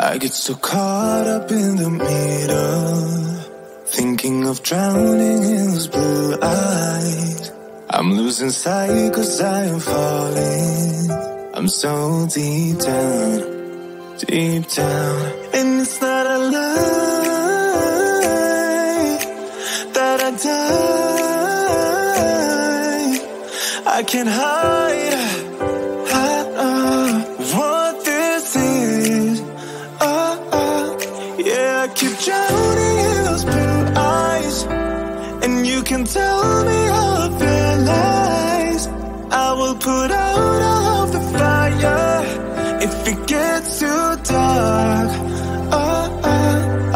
I get so caught up in the middle, thinking of drowning in those blue eyes. I'm losing sight 'cause I am falling. I'm so deep down, deep down. And it's not a lie that I die. I can't hide what this is. Yeah, I keep drowning in those blue eyes, and you can tell me all of your lies. I will put out all of the fire if it gets too dark.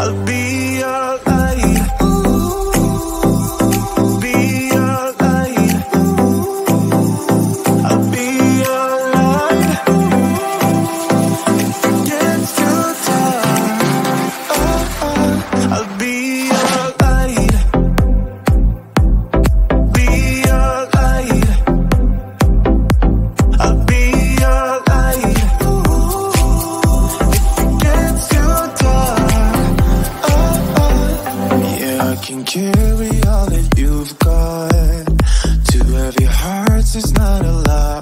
I'll be your light. Be your light. I'll be your light. If it gets too dark, I'll be your light. Be your light. I'll be your light. If it gets too dark, yeah, I can carry all that you've got. Two heavy hearts is not a lot.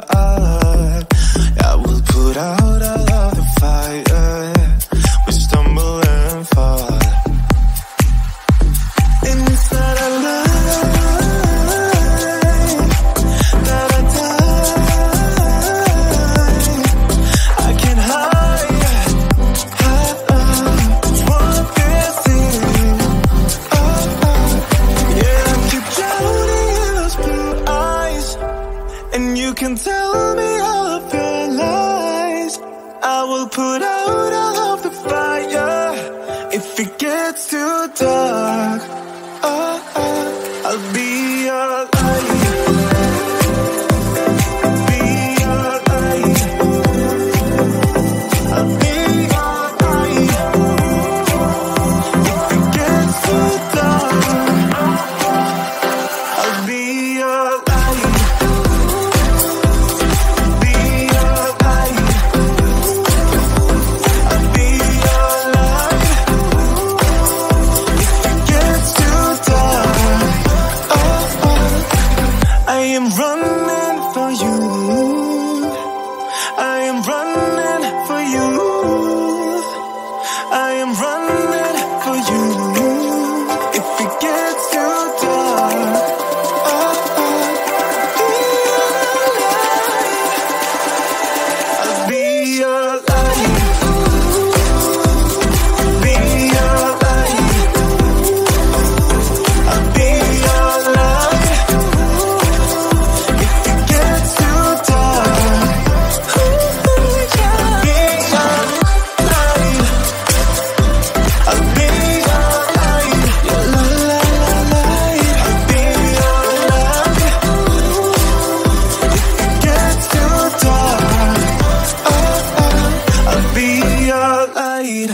I will put out all of the fire. We stumble and fall, and it's not a lie that I die. I can't hide what this is. Yeah, I keep drowning in those blue eyes, and you can tell me all of your lies. I will put out all of the fire if it gets too dark. I'll be your light. Be your light. I'll be your light. If it gets too dark, I'll be your light. Be your light. I'll be your light. If it gets too dark, I am running for you. I am running for you. I am running for you. If it gets too dark, I'll be your light. Be your light. I'll be your light. If it gets too dark, I'll be your light. I'll be your light. Your light. I'll be your light. If it gets too dark, I'll be your light.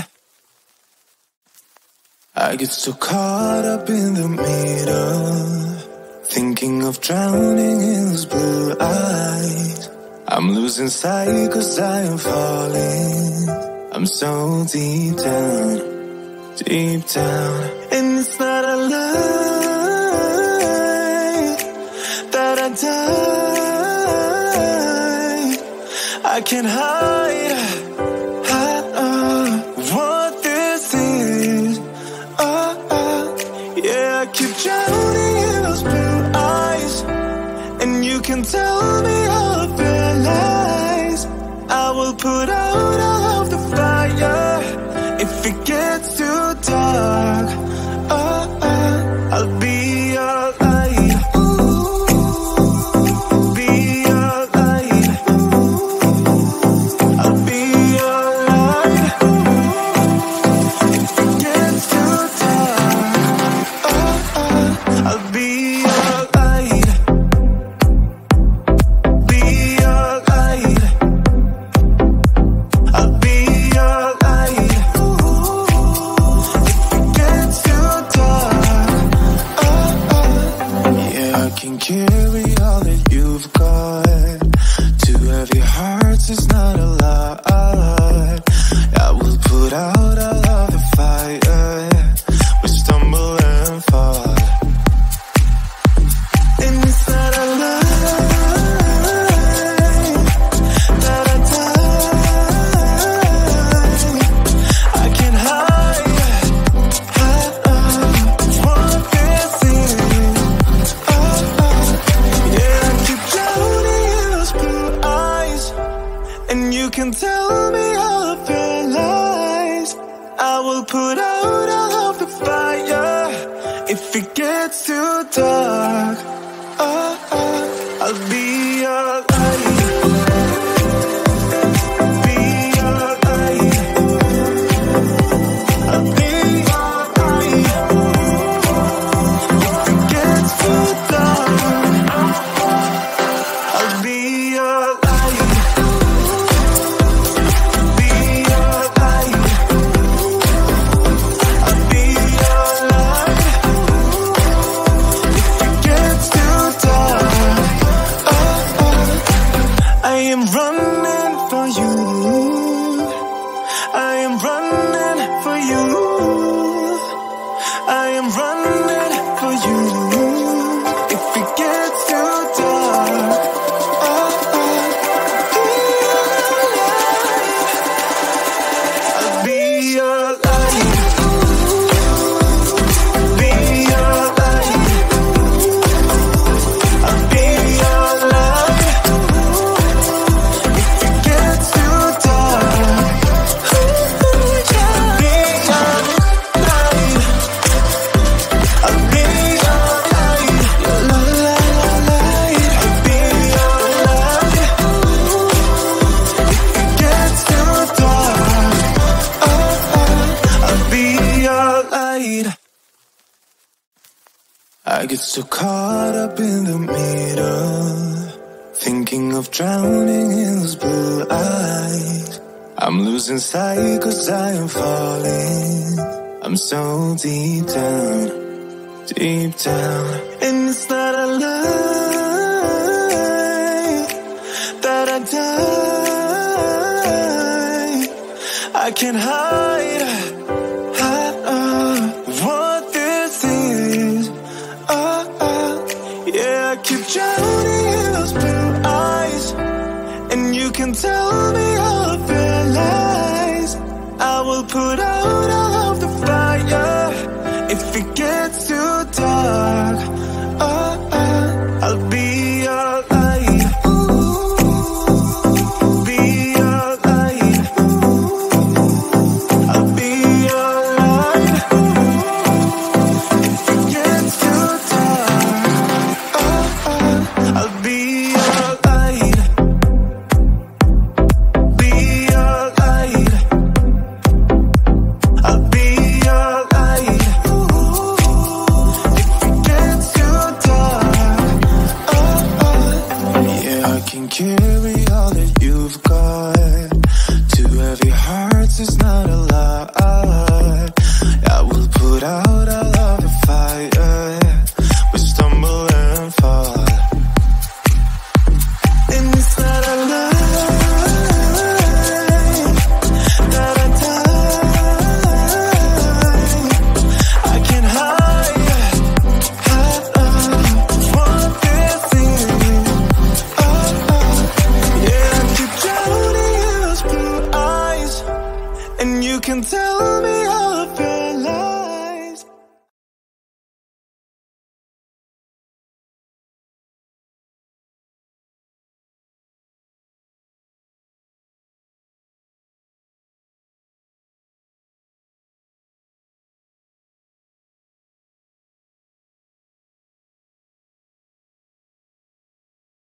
I get so caught up in the middle, thinking of drowning in those blue eyes. I'm losing sight 'cause I am falling. I'm so deep down, deep down. And it's not a lie that I die. I can't hide what this is. Yeah, I keep drowning in those blue eyes, and you can tell me all of your lies. I will put out all of the fire if it gets too dark. I'll be your light. Be your light. I'll be your light. If it gets too dark, I'll be your light. Be your light. I'll be your light. If it gets too dark, yeah, I can carry all that you've got. Two heavy hearts is not a lot. I will put put out all of the fire. We stumble and fall. And it's not a lie that I die. I can't hide what this is. Yeah, I keep drowning in those blue eyes, and you can tell me all of your lies. I will put out all of the fire if it gets too dark. I'll be your light. Be your light. I'll be your light. If it gets too dark, I'll be your light. Be your light. I'll be your light. If it gets too dark, I am running for you. I am running for you. I am running for you. If it gets too dark, I'll be your light. Be your light. I'll be your light. If it gets too dark, be your light. I'll be your light. La la la light. I'll be your light. If it gets too dark, I'll be your light. I get so caught up in the middle, thinking of drowning in those blue eyes. I'm losing sight 'cause I am falling. I'm so deep down, deep down. And it's not a lie that I die. I can't hide what this is. Yeah, I keep drowning in those blue eyes, and you can tell me all of your lies. I will put out all of the fire if it gets too dark. I'll be your light. Be your light. I'll be your light. If it gets too dark, I'll be your light. Be your light. I'll be your light. If it gets too dark, yeah, I can carry all that you've got. Two heavy hearts is not a lot. I will put out all of the fire. We stumble and fall. And it's not a lie that I die. I can't hide what this is. Yeah, I keep drowning in those blue eyes, and you can tell me all